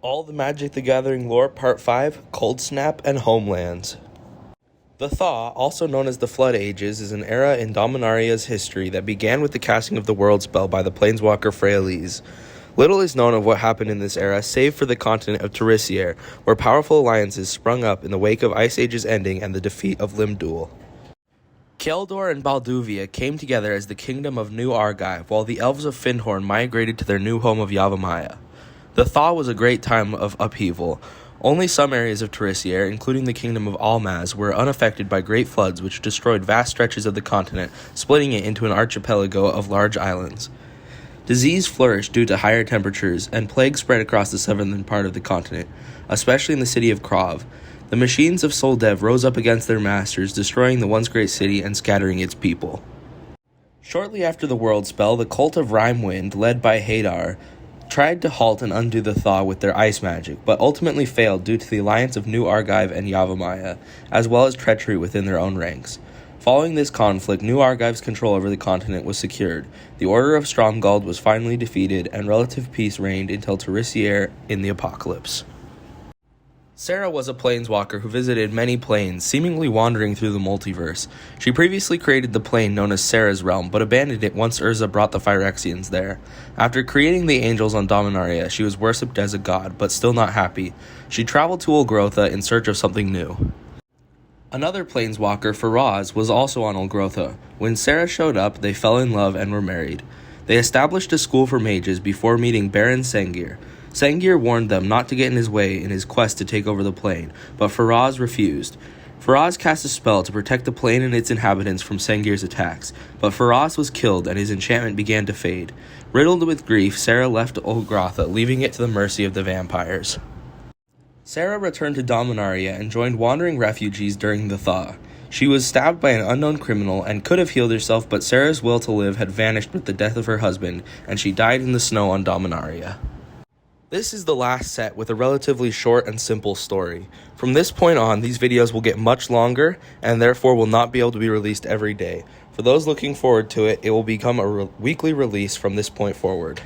All the Magic the Gathering lore Part 5, Coldsnap, and Homelands. The Thaw, also known as the Flood Ages, is an era in Dominaria's history that began with the casting of the World Spell by the planeswalker Freyalise. Little is known of what happened in this era, save for the continent of Terisier, where powerful alliances sprung up in the wake of Ice Age's ending and the defeat of Limdul. Keldor and Balduvia came together as the Kingdom of New Argive, while the Elves of Findhorn migrated to their new home of Yavimaya. The Thaw was a great time of upheaval. Only some areas of Terisier, including the Kingdom of Almaz, were unaffected by great floods which destroyed vast stretches of the continent, splitting it into an archipelago of large islands. Disease flourished due to higher temperatures, and plague spread across the southern part of the continent, especially in the city of Krav. The machines of Soldev rose up against their masters, destroying the once great city and scattering its people. Shortly after the World Spell, the cult of Rimewind, led by Hadar, tried to halt and undo the Thaw with their ice magic, but ultimately failed due to the alliance of New Argive and Yavimaya, as well as treachery within their own ranks. Following this conflict, New Argive's control over the continent was secured, the Order of Stromgald was finally defeated, and relative peace reigned until Terisier in the Apocalypse. Sarah was a planeswalker who visited many planes, seemingly wandering through the multiverse. She previously created the plane known as Sarah's Realm, but abandoned it once Urza brought the Phyrexians there. After creating the angels on Dominaria, she was worshipped as a god, but still not happy. She traveled to Olgrotha in search of something new. Another planeswalker, Faraz, was also on Olgrotha. When Sarah showed up, they fell in love and were married. They established a school for mages before meeting Baron Sengir. Sengir warned them not to get in his way in his quest to take over the plane, but Faraz refused. Faraz cast a spell to protect the plane and its inhabitants from Sengir's attacks, but Faraz was killed and his enchantment began to fade. Riddled with grief, Sarah left Olgrotha, leaving it to the mercy of the vampires. Sarah returned to Dominaria and joined wandering refugees during the Thaw. She was stabbed by an unknown criminal and could have healed herself, but Sarah's will to live had vanished with the death of her husband, and she died in the snow on Dominaria. This is the last set with a relatively short and simple story. From this point on, these videos will get much longer and therefore will not be able to be released every day. For those looking forward to it, it will become a weekly release from this point forward.